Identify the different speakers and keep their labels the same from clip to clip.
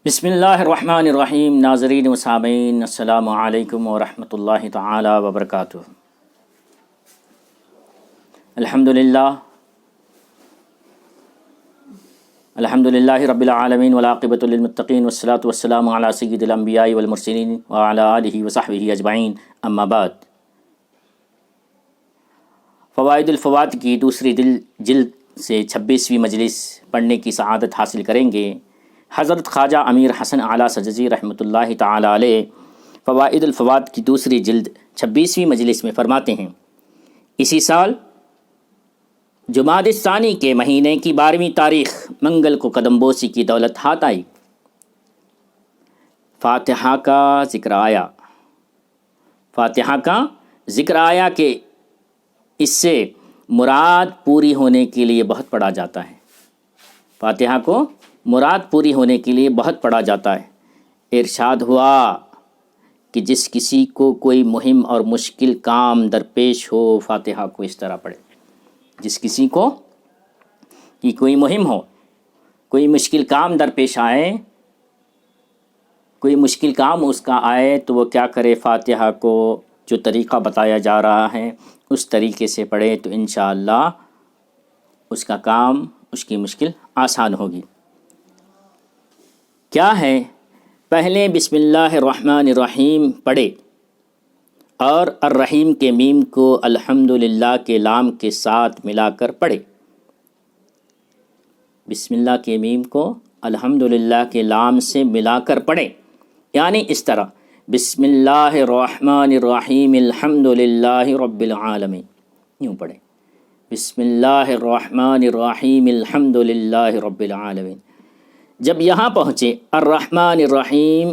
Speaker 1: بسم اللہ الرحمن الرحیم۔ ناظرین و سامعین، السلام علیکم ورحمۃ اللہ تعالی وبرکاتہ۔ الحمدللہ رب العالمین والعاقبۃ للمتقین والصلاۃ والسلام علی سید الانبیاء والمرسلین وعلی آلہ وصحبہ اجمعین، اما بعد۔ فوائد الفوات کی دوسری جلد سے 26ویں مجلس پڑھنے کی سعادت حاصل کریں گے۔ حضرت خواجہ امیر حسن اعلیٰ سجزی رحمۃ اللہ تعالی علیہ فوائد الفوات کی دوسری جلد 26ویں مجلس میں فرماتے ہیں، اسی سال جمادی الثانی کے مہینے کی 12ویں تاریخ منگل کو قدم بوسی کی دولت ہاتھ آئی۔ فاتحہ کا ذکر آیا۔ فاتحہ کا ذکر آیا کہ اس سے مراد پوری ہونے کے لیے بہت پڑھا جاتا ہے۔ فاتحہ کو مراد پوری ہونے کے لیے بہت پڑھا جاتا ہے۔ ارشاد ہوا کہ جس کسی کو کوئی مہم اور مشکل کام درپیش ہو، فاتحہ کو اس طرح پڑھے۔ جس کسی کو کہ کوئی مہم ہو، کوئی مشکل کام درپیش آئے، کوئی مشکل کام اس کا آئے تو وہ کیا کرے؟ فاتحہ کو جو طریقہ بتایا جا رہا ہے اس طریقے سے پڑھے تو انشاءاللہ اس کا کام، اس کی مشکل آسان ہوگی۔ کیا ہے؟ پہلے بسم اللہ الرحمن الرحیم پڑھے اور الرحیم کے میم کو الحمدللہ کے لام کے ساتھ ملا کر پڑھے۔ بسم اللہ کے میم کو الحمدللہ کے لام سے ملا کر پڑھے، یعنی اس طرح بسم اللہ الرحمن الرحیم الحمدللہ رب العالمین، یوں پڑھے۔ بسم اللہ الرحمن الرحیم الحمدللہ رب العالمین۔ جب یہاں پہنچے الرحمن الرحیم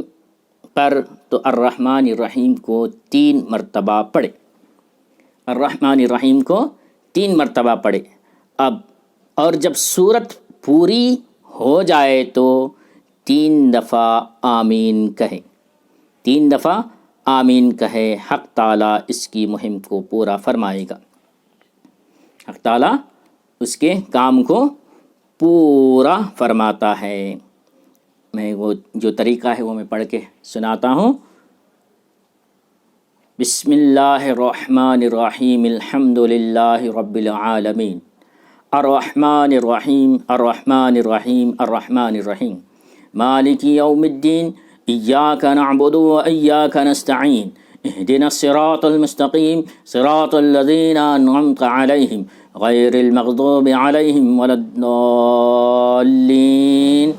Speaker 1: پر تو الرحمن الرحیم کو 3 مرتبہ پڑھے۔ الرحمن الرحیم کو 3 مرتبہ پڑھے۔ اب اور جب سورت پوری ہو جائے تو 3 دفعہ آمین کہے۔ 3 دفعہ آمین کہے۔ حق تعالیٰ اس کی مہم کو پورا فرمائے گا۔ حق تعالیٰ اس کے کام کو پورا فرماتا ہے۔ میں وہ جو طریقہ ہے وہ میں پڑھ کے سناتا ہوں۔ بسم اللہ الرحمن الرحیم الحمدللہ رب العالمین الرحمن الرحیم الرحمن الرحیم الرحمن الرحیم مالک یوم الدین ایاک نعبد و ایاک نستعین اہدنا الصراط المستقیم صراط الذین انعمت علیہم غیر المغضوب علیہم ولا الضالین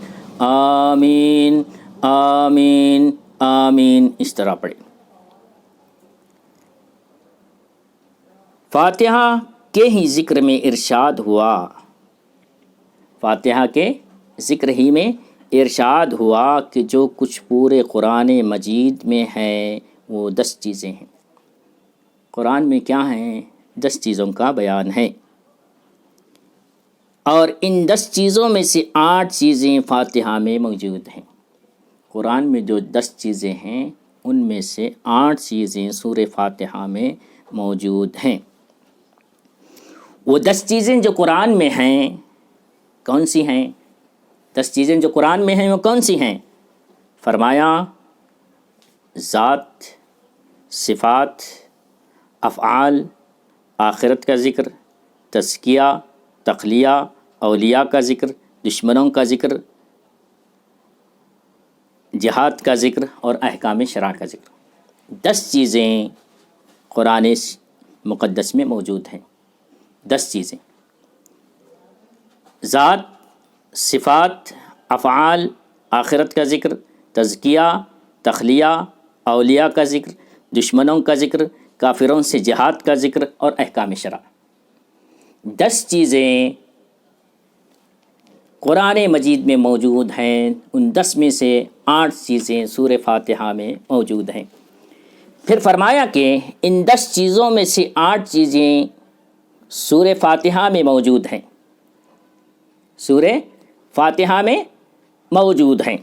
Speaker 1: آمین آمین آمین، اس طرح پڑھے۔ فاتحہ کے ہی ذکر میں ارشاد ہوا، فاتحہ کے ذکر ہی میں ارشاد ہوا کہ جو کچھ پورے قرآن مجید میں ہے وہ 10 چیزیں ہیں۔ قرآن میں کیا ہیں؟ 10 چیزوں کا بیان ہے، اور ان 10 چیزوں میں سے 8 چیزیں فاتحہ میں موجود ہیں۔ قرآن میں جو 10 چیزیں ہیں ان میں سے 8 چیزیں سورہ فاتحہ میں موجود ہیں۔ وہ 10 چیزیں جو قرآن میں ہیں کون سی ہیں؟ 10 چیزیں جو قرآن میں ہیں وہ کون سی ہیں؟ فرمایا ذات، صفات، افعال، آخرت کا ذکر، تزکیہ، تخلیہ، اولیاء کا ذکر، دشمنوں کا ذکر، جہاد کا ذکر اور احکام شرع کا ذکر۔ 10 چیزیں قرآن مقدس میں موجود ہیں۔ 10 چیزیں، ذات، صفات، افعال، آخرت کا ذکر، تزکیہ، تخلیہ، اولیاء کا ذکر، دشمنوں کا ذکر، کافروں سے جہاد کا ذکر اور احکام شرع۔ 10 چیزیں قرآن مجید میں موجود ہیں۔ ان 10 میں سے 8 چیزیں سورہ فاتحہ میں موجود ہیں۔ پھر فرمایا کہ ان 10 چیزوں میں سے 8 چیزیں سورہ فاتحہ میں موجود ہیں، سورہ فاتحہ میں موجود ہیں۔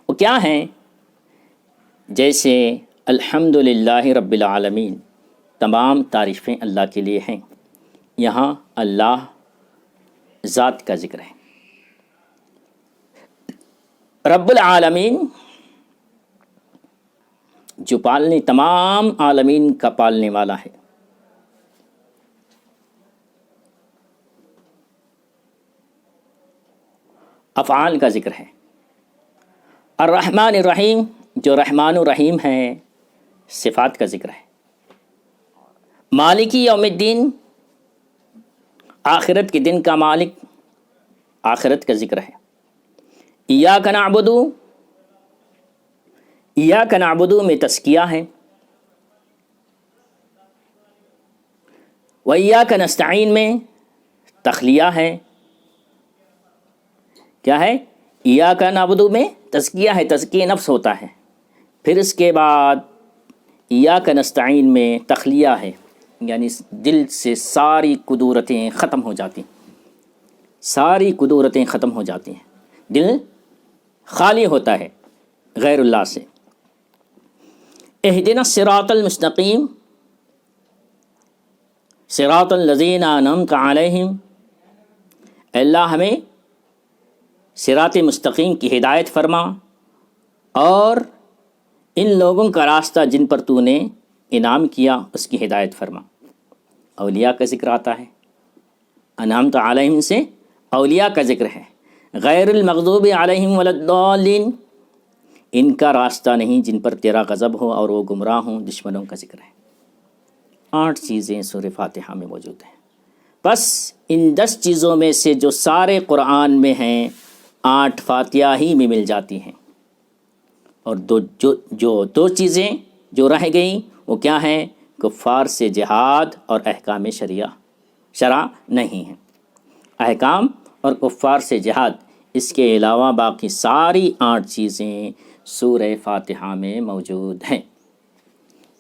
Speaker 1: وہ کیا ہیں؟ جیسے الحمدللہ رب العالمین، تمام تعریفیں اللہ کے لیے ہیں۔ یہاں اللہ ذات کا ذکر ہے۔ رب العالمین جو پالنے تمام عالمین کا پالنے والا ہے. افعال کا ذکر ہے. الرحمن الرحیم جو رحمان الرحیم ہے، صفات کا ذکر ہے. مالکی یوم الدین آخرت کے دن کا مالک، آخرت کا ذکر ہے. ایاک نعبد، ایاک نعبد میں تزکیہ ہے. و ایاک نستعین میں تخلیہ ہے. کیا ہے؟ ایاک نعبد میں تزکیہ ہے، تزکیہ نفس ہوتا ہے. پھر اس کے بعد ایاک نستعین میں تخلیہ ہے، یعنی دل سے ساری قدورتیں ختم ہو جاتی ہیں، ساری قدورتیں ختم ہو جاتی ہیں، دل خالی ہوتا ہے غیر اللہ سے. اہدنا الصراط المستقیم صراط الذین انعمت علیہم، اللہ ہمیں صراط مستقیم کی ہدایت فرما اور ان لوگوں کا راستہ جن پر تو نے انعام کیا اس کی ہدایت فرما. اولیاء کا ذکر آتا ہے. انعمت علیہم سے اولیاء کا ذکر ہے. غیر المغضوب علیہم ولا الضالین، ان کا راستہ نہیں جن پر تیرا غضب ہو اور وہ گمراہ ہوں، دشمنوں کا ذکر ہے. 8 چیزیں سورہ فاتحہ میں موجود ہیں. بس ان 10 چیزوں میں سے جو سارے قرآن میں ہیں 8 فاتحہ ہی میں مل جاتی ہیں. اور دو چیزیں جو رہ گئیں وہ کیا ہیں؟ کفار سے جہاد اور احکام شرع نہیں ہیں. احکام اور کفار سے جہاد، اس کے علاوہ باقی ساری 8 چیزیں سورہ فاتحہ میں موجود ہیں.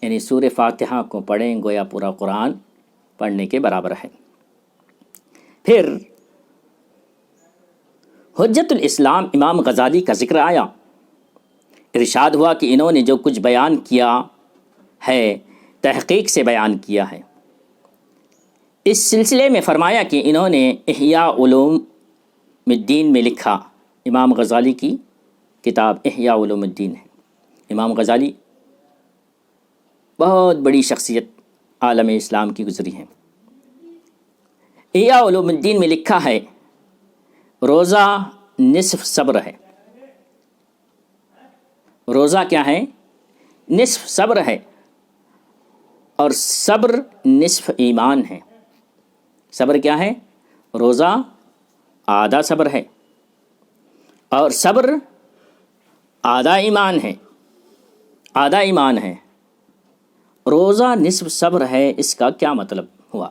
Speaker 1: یعنی سورہ فاتحہ کو پڑھیں گویا پورا قرآن پڑھنے کے برابر ہے. پھر حجت الاسلام امام غزالی کا ذکر آیا. ارشاد ہوا کہ انہوں نے جو کچھ بیان کیا ہے تحقیق سے بیان کیا ہے. اس سلسلے میں فرمایا کہ انہوں نے احیاء علوم الدین میں لکھا. امام غزالی کی کتاب احیاء علوم الدین ہے. امام غزالی بہت بڑی شخصیت عالم اسلام کی گزری ہے. احیاء علوم الدین میں لکھا ہے روزہ نصف صبر ہے. روزہ کیا ہے؟ نصف صبر ہے. اور صبر نصف ایمان ہے. صبر کیا ہے؟ روزہ آدھا صبر ہے اور صبر آدھا ایمان ہے. آدھا ایمان ہے. روزہ نصف صبر ہے، اس کا کیا مطلب ہوا؟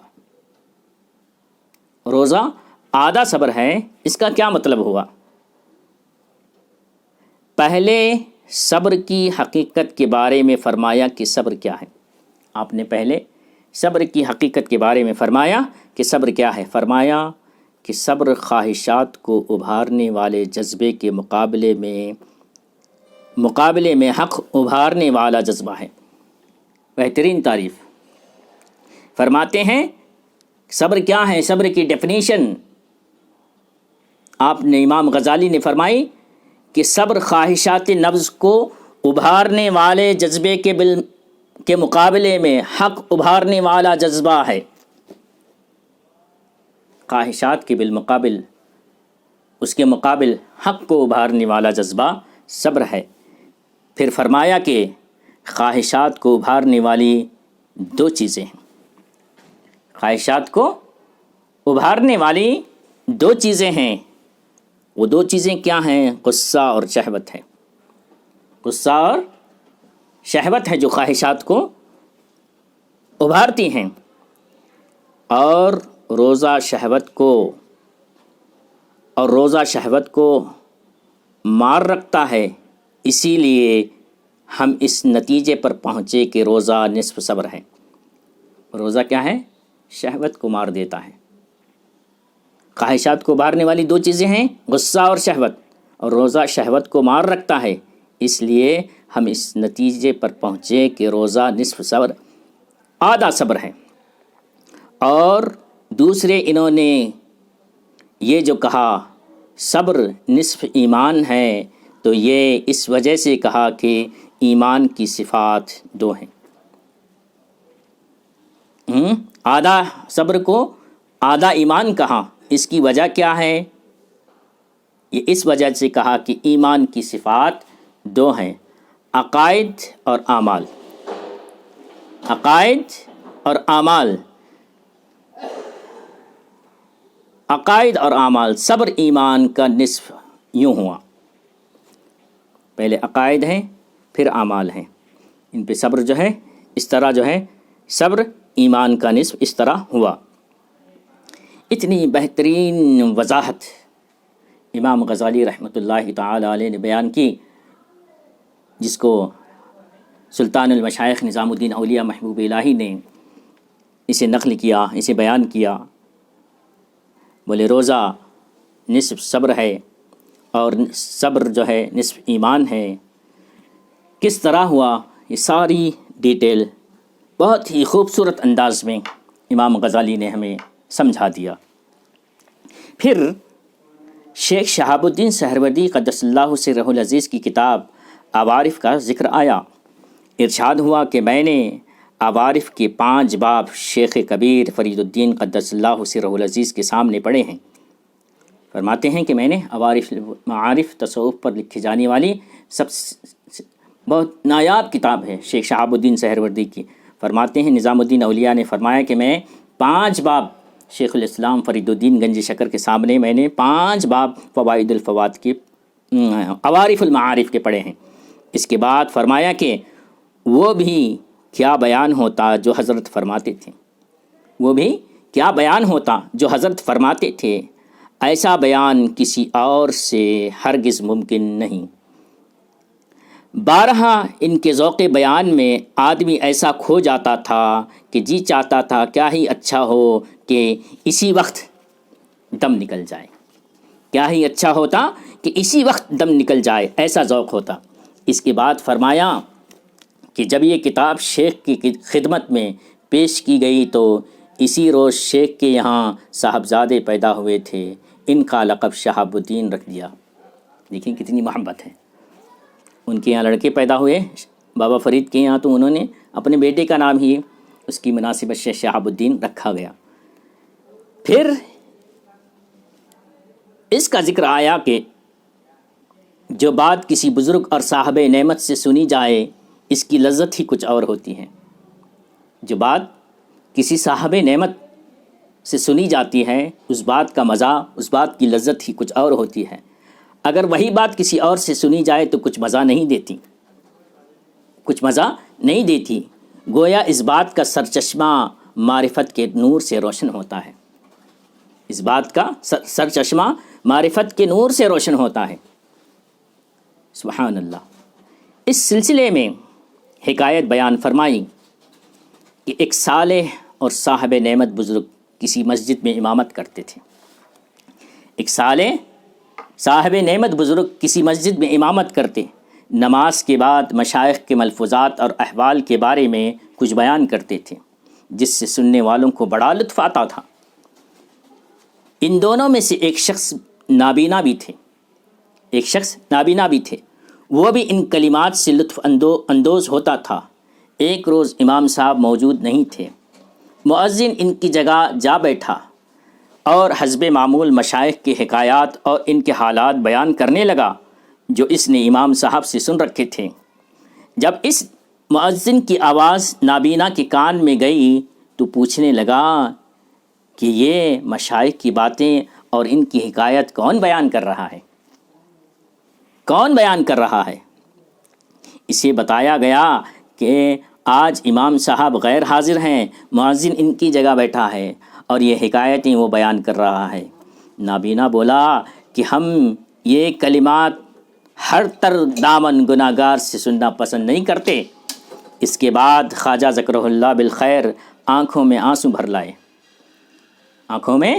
Speaker 1: روزہ آدھا صبر ہے، اس کا کیا مطلب ہوا؟ پہلے صبر کی حقیقت کے بارے میں فرمایا کہ صبر کیا ہے. آپ نے پہلے صبر کی حقیقت کے بارے میں فرمایا کہ صبر کیا ہے. فرمایا کہ صبر خواہشات کو ابھارنے والے جذبے کے مقابلے میں حق ابھارنے والا جذبہ ہے. بہترین تعریف فرماتے ہیں. صبر کیا ہے؟ صبر کی ڈیفینیشن آپ نے امام غزالی نے فرمائی کہ صبر خواہشات نفس کو ابھارنے والے جذبے کے مقابلے میں حق ابھارنے والا جذبہ ہے. خواہشات کے بالمقابل اس کے مقابل حق کو ابھارنے والا جذبہ صبر ہے. پھر فرمایا کہ خواہشات کو ابھارنے والی 2 چیزیں ہیں. خواہشات کو ابھارنے والی 2 چیزیں ہیں. وہ 2 چیزیں کیا ہیں؟ غصہ اور شہوت ہے. غصہ اور شہوت ہے جو خواہشات کو ابھارتی ہیں. اور روزہ شہوت کو مار رکھتا ہے. اسی لیے ہم اس نتیجے پر پہنچے کہ روزہ نصف صبر ہے. روزہ کیا ہے؟ شہوت کو مار دیتا ہے. خواہشات کو ابھارنے والی 2 چیزیں ہیں غصہ اور شہوت، اور روزہ شہوت کو مار رکھتا ہے. اس لیے ہم اس نتیجے پر پہنچے کہ روزہ نصف صبر آدھا صبر ہے. اور دوسرے انہوں نے یہ جو کہا صبر نصف ایمان ہے، تو یہ اس وجہ سے کہا کہ ایمان کی صفات دو ہیں۔ آدھا صبر کو آدھا ایمان کہا، اس کی وجہ کیا ہے؟ یہ اس وجہ سے کہا کہ ایمان کی صفات دو ہیں، عقائد اور اعمال۔ عقائد اور اعمال، عقائد اور اعمال، صبر ایمان کا نصف یوں ہوا، پہلے عقائد ہیں پھر اعمال ہیں، ان پہ صبر جو ہے اس طرح جو ہے صبر ایمان کا نصف اس طرح ہوا۔ اتنی بہترین وضاحت امام غزالی رحمۃ اللہ تعالی علیہ نے بیان کی، جس کو سلطان المشائخ نظام الدین اولیاء محبوب الہی نے اسے نقل کیا، اسے بیان کیا۔ بولے روزہ نصف صبر ہے اور صبر جو ہے نصف ایمان ہے۔ کس طرح ہوا یہ ساری ڈیٹیل بہت ہی خوبصورت انداز میں امام غزالی نے ہمیں سمجھا دیا۔ پھر شیخ شہاب الدین سہروردی قدس اللہ سرہ العزیز کی کتاب عوارف کا ذکر آیا۔ ارشاد ہوا کہ میں نے عوارف کے 5 باب شیخ کبیر فرید الدین قدس اللہ سرہ العزیز کے سامنے پڑھے ہیں۔ فرماتے ہیں کہ میں نے عوارف معارف تصوف پر لکھی جانے والی بہت نایاب کتاب ہے شیخ شہاب الدین سہروردی کی۔ فرماتے ہیں نظام الدین اولیاء نے فرمایا کہ میں 5 باب شیخ الاسلام فرید الدین گنج شکر کے سامنے میں نے 5 باب فوائد الفوات کے عوارف المعارف کے پڑھے ہیں۔ اس کے بعد فرمایا کہ وہ بھی کیا بیان ہوتا جو حضرت فرماتے تھے، وہ بھی کیا بیان ہوتا جو حضرت فرماتے تھے، ایسا بیان کسی اور سے ہرگز ممکن نہیں۔ بارہا ان کے ذوق بیان میں آدمی ایسا کھو جاتا تھا کہ جی چاہتا تھا کیا ہی اچھا ہو کہ اسی وقت دم نکل جائے، کیا ہی اچھا ہوتا کہ اسی وقت دم نکل جائے، ایسا ذوق ہوتا۔ اس کے بعد فرمایا کہ جب یہ کتاب شیخ کی خدمت میں پیش کی گئی تو اسی روز شیخ کے یہاں صاحبزادے پیدا ہوئے تھے، ان کا لقب شہاب الدین رکھ دیا۔ دیکھیں کتنی محبت ہے، ان کے یہاں لڑکے پیدا ہوئے بابا فرید کے یہاں، تو انہوں نے اپنے بیٹے کا نام ہی اس کی مناسبت سے شہاب الدین رکھا گیا۔ پھر اس کا ذکر آیا کہ جو بات کسی بزرگ اور صاحب نعمت سے سنی جائے اس کی لذت ہی کچھ اور ہوتی ہے۔ جو بات کسی صاحب نعمت سے سنی جاتی ہے اس بات کا مزہ، اس بات کی لذت ہی کچھ اور ہوتی ہے۔ اگر وہی بات کسی اور سے سنی جائے تو کچھ مزہ نہیں دیتی، کچھ مزہ نہیں دیتی، گویا اس بات کا سرچشمہ معرفت کے نور سے روشن ہوتا ہے، اس بات کا سرچشمہ معرفت کے نور سے روشن ہوتا ہے۔ سبحان اللہ۔ اس سلسلے میں حکایت بیان فرمائی کہ ایک صالح اور صاحب نعمت بزرگ کسی مسجد میں امامت کرتے تھے۔ ایک صالح صاحب نعمت بزرگ کسی مسجد میں امامت کرتے، نماز کے بعد مشائخ کے ملفوظات اور احوال کے بارے میں کچھ بیان کرتے تھے، جس سے سننے والوں کو بڑا لطف آتا تھا۔ ان دونوں میں سے ایک شخص نابینا بھی تھے، ایک شخص نابینا بھی تھے، وہ بھی ان کلمات سے لطف اندوز ہوتا تھا۔ ایک روز امام صاحب موجود نہیں تھے، مؤذن ان کی جگہ جا بیٹھا اور حسب معمول مشائخ کے حکایات اور ان کے حالات بیان کرنے لگا جو اس نے امام صاحب سے سن رکھے تھے۔ جب اس مؤذن کی آواز نابینا کے کان میں گئی تو پوچھنے لگا کہ یہ مشائخ کی باتیں اور ان کی حکایت کون بیان کر رہا ہے، کون بیان کر رہا ہے؟ اسے بتایا گیا کہ آج امام صاحب غیر حاضر ہیں، مؤذن ان کی جگہ بیٹھا ہے اور یہ حکایتیں وہ بیان کر رہا ہے۔ نابینا بولا کہ ہم یہ کلمات ہر تر دامن گناہ گار سے سننا پسند نہیں کرتے۔ اس کے بعد خواجہ ذکرہ اللہ بالخیر آنکھوں میں آنسو بھر لائے، آنکھوں میں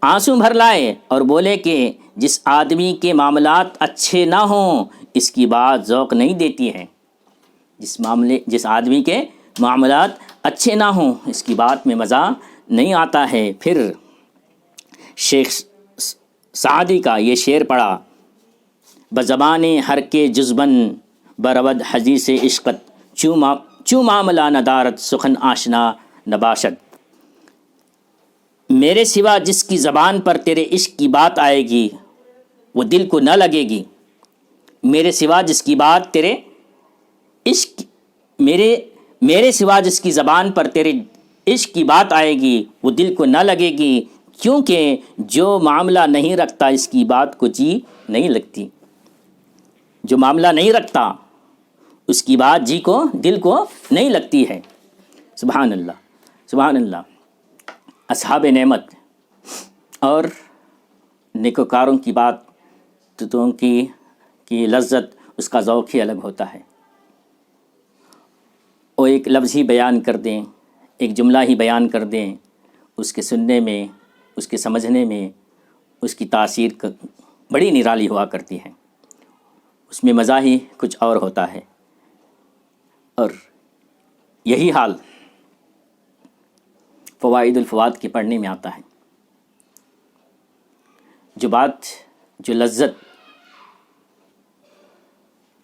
Speaker 1: آنسو بھر لائے اور بولے کہ جس آدمی کے معاملات اچھے نہ ہوں اس کی بات ذوق نہیں دیتی ہے، جس آدمی کے معاملات اچھے نہ ہوں اس کی بات میں مزہ نہیں آتا ہے۔ پھر شیخ سعدی کا یہ شعر پڑھا، بزبان ہر کے جزبن برود حدیث عشقت چوں معاملہ ندارت سخن آشنا نباشد۔ میرے سوا جس کی زبان پر تیرے عشق کی بات آئے گی وہ دل کو نہ لگے گی۔ میرے سوا جس کی بات تیرے عشق میرے سوا جس کی زبان پر تیرے عشق کی بات آئے گی وہ دل کو نہ لگے گی، کیونکہ جو معاملہ نہیں رکھتا اس کی بات کو جی نہیں لگتی۔ جو معاملہ نہیں رکھتا اس کی بات جی کو دل کو نہیں لگتی ہے۔ سبحان اللہ، سبحان اللہ۔ اصحاب نعمت اور نیکوکاروں کی بات تو کی لذت، اس کا ذوق ہی الگ ہوتا ہے۔ وہ ایک لفظ ہی بیان کر دیں، ایک جملہ ہی بیان کر دیں، اس کے سننے میں، اس کے سمجھنے میں اس کی تاثیر بڑی نرالی ہوا کرتی ہے، اس میں مزہ ہی کچھ اور ہوتا ہے۔ اور یہی حال فوائد الفوائد کے پڑھنے میں آتا ہے۔ جو لذت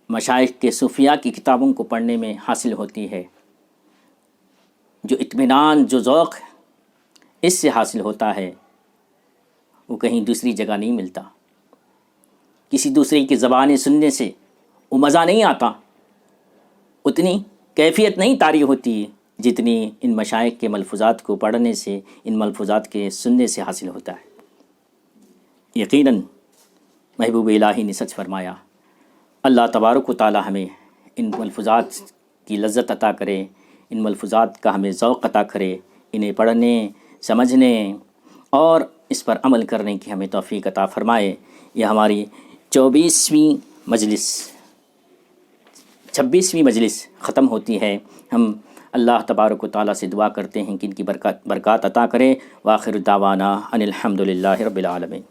Speaker 1: مشائخ کے صوفیاء کی کتابوں کو پڑھنے میں حاصل ہوتی ہے، جو اطمینان، جو ذوق اس سے حاصل ہوتا ہے، وہ کہیں دوسری جگہ نہیں ملتا۔ کسی دوسرے کی زبانیں سننے سے وہ مزہ نہیں آتا، اتنی کیفیت نہیں طاری ہوتی جتنی ان مشائخ کے ملفوظات کو پڑھنے سے، ان ملفوظات کے سننے سے حاصل ہوتا ہے۔ یقیناً محبوب الہی نے سچ فرمایا۔ اللہ تبارک و تعالی ہمیں ان ملفوظات کی لذت عطا کرے، ان ملفوظات کا ہمیں ذوق عطا کرے، انہیں پڑھنے، سمجھنے اور اس پر عمل کرنے کی ہمیں توفیق عطا فرمائے۔ یہ ہماری 26ویں مجلس ختم ہوتی ہے۔ ہم اللہ تبارک و تعالیٰ سے دعا کرتے ہیں کہ ان کی برکات عطا کرے۔ وآخر دعوانا ان الحمد للہ رب العالمین۔